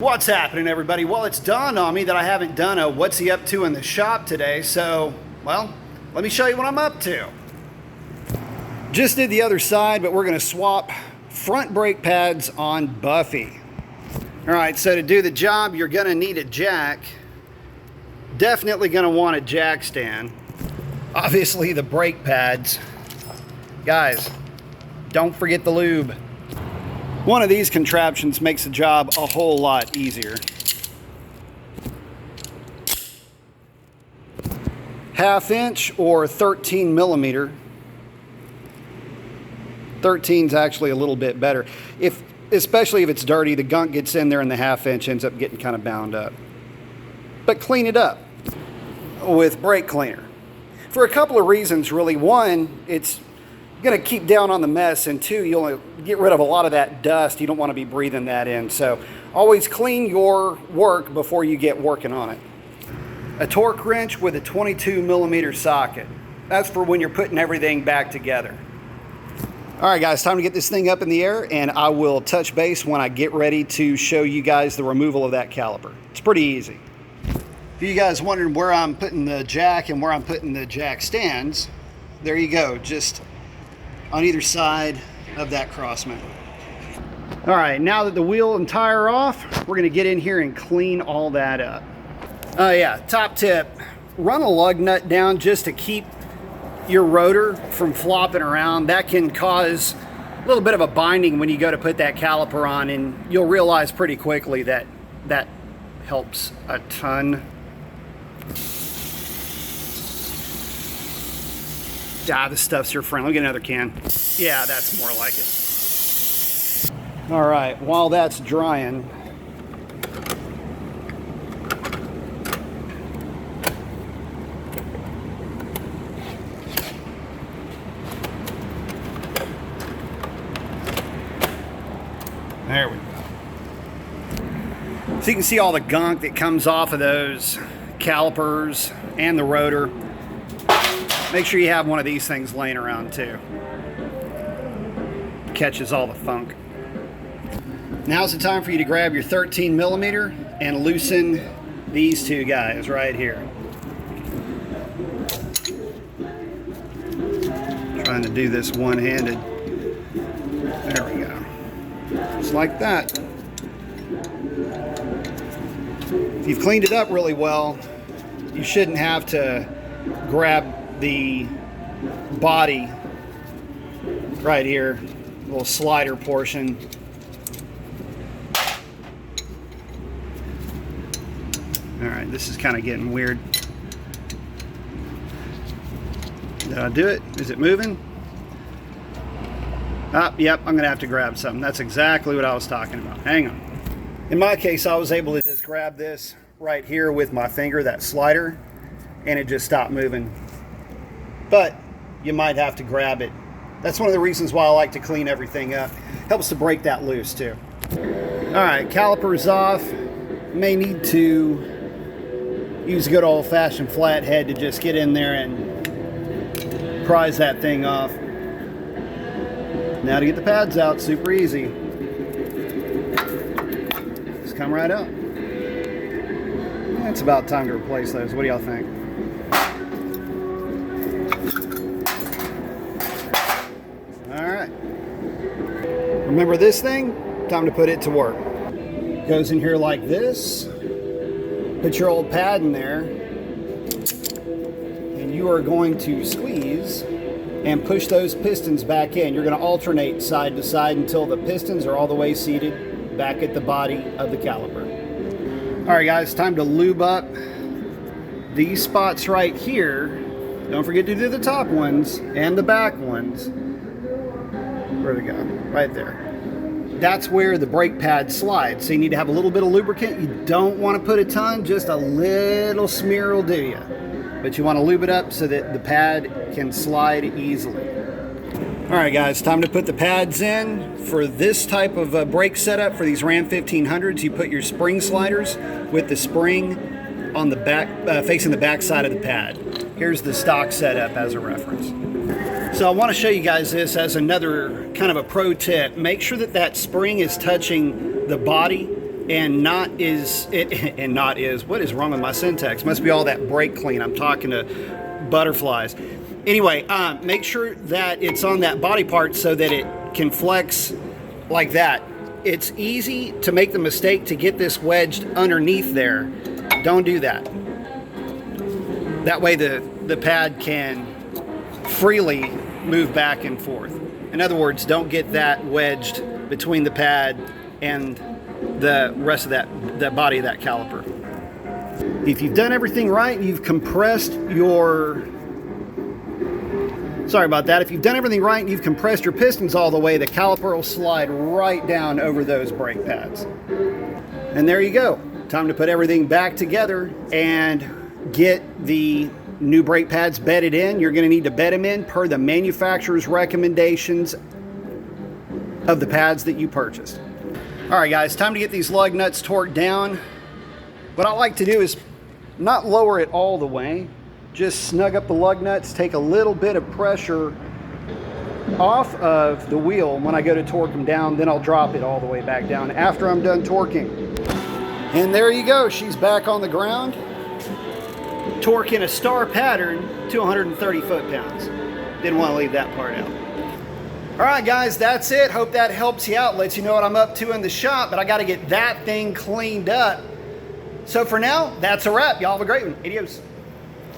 What's happening, everybody? Well, it's dawned on me that I haven't done a what's he up to in the shop today, so, well, let me show you what I'm up to. Just did the other side, but we're going to swap front brake pads on Buffy. All right, so to do the job, you're going to need a jack. Definitely going to want a jack stand. Obviously, the brake pads. Guys, don't forget the lube. One of these contraptions makes the job a whole lot easier. Half-inch or 13 millimeter. 13's actually a little bit better. Especially if it's dirty, the gunk gets in there and the half-inch ends up getting kind of bound up. But clean it up with brake cleaner. For a couple of reasons, really. One, it's going to keep down on the mess, and two, you'll get rid of a lot of that dust. You don't want to be breathing that in. So always clean your work before you get working on it. A torque wrench with a 22 millimeter socket. That's for when you're putting everything back together. All right, guys, time to get this thing up in the air, and I will touch base when I get ready to show you guys the removal of that caliper. It's pretty easy. If you guys wondering where I'm putting the jack and where I'm putting the jack stands, there you go, just on either side of that crossment. All right, now that the wheel and tire are off, we're gonna get in here and clean all that up. Oh yeah, top tip, run a lug nut down just to keep your rotor from flopping around. That can cause a little bit of a binding when you go to put that caliper on, and you'll realize pretty quickly that that helps a ton. This stuff's your friend. Let me get another can. Yeah, that's more like it. All right, while that's drying, there we go. So you can see all the gunk that comes off of those calipers and the rotor. Make sure you have one of these things laying around too. Catches all the funk. Now's the time for you to grab your 13 millimeter and loosen these two guys right here. Trying to do this one-handed. There we go. Just like that. If you've cleaned it up really well, you shouldn't have to grab the body right here, little slider portion. All right, this is kind of getting weird. Did I do it? Is it moving? Yep, I'm gonna have to grab something. That's exactly what I was talking about. Hang on. In my case, I was able to just grab this right here with my finger, that slider, and it just stopped moving. But you might have to grab it. That's one of the reasons why I like to clean everything up. Helps to break that loose too. All right, calipers off. May need to use a good old-fashioned flathead to just get in there and prise that thing off. Now to get the pads out, super easy. Just come right out. It's about time to replace those. What do y'all think? Remember this thing? Time to put it to work. Goes in here like this. Put your old pad in there. And you are going to squeeze and push those pistons back in. You're going to alternate side to side until the pistons are all the way seated back at the body of the caliper. All right, guys, time to lube up these spots right here. Don't forget to do the top ones and the back ones. Where we go? Right there. That's where the brake pad slides. So you need to have a little bit of lubricant. You don't want to put a ton, just a little smear will do you. But you want to lube it up so that the pad can slide easily. All right, guys, time to put the pads in. For this type of brake setup for these Ram 1500s, you put your spring sliders with the spring on the back, facing the back side of the pad. Here's the stock setup as a reference. So I want to show you guys this as another kind of a pro tip. Make sure that that spring is touching the body and not is, what is wrong with my syntax? Must be all that brake clean. I'm talking to butterflies. Anyway, make sure that it's on that body part so that it can flex like that. It's easy to make the mistake to get this wedged underneath there. Don't do that. That way the pad can freely move back and forth. In other words, don't get that wedged between the pad and the rest of that body of that caliper. If you've done everything right, you've compressed your, sorry about that, if you've done everything right and you've compressed your pistons all the way, the caliper will slide right down over those brake pads. And there you go. Time to put everything back together and get the new brake pads bedded in. You're going to need to bed them in per the manufacturer's recommendations of the pads that you purchased. All right, guys, time to get these lug nuts torqued down. What I like to do is not lower it all the way, just snug up the lug nuts, take a little bit of pressure off of the wheel when I go to torque them down, then I'll drop it all the way back down after I'm done torquing. And there you go, she's back on the ground, torquing a star pattern to 130 foot-pounds. Didn't want to leave that part out. All right, guys, that's it. Hope that helps you out, lets you know what I'm up to in the shop, but I got to get that thing cleaned up. So for now, that's a wrap. Y'all have a great one. Adios.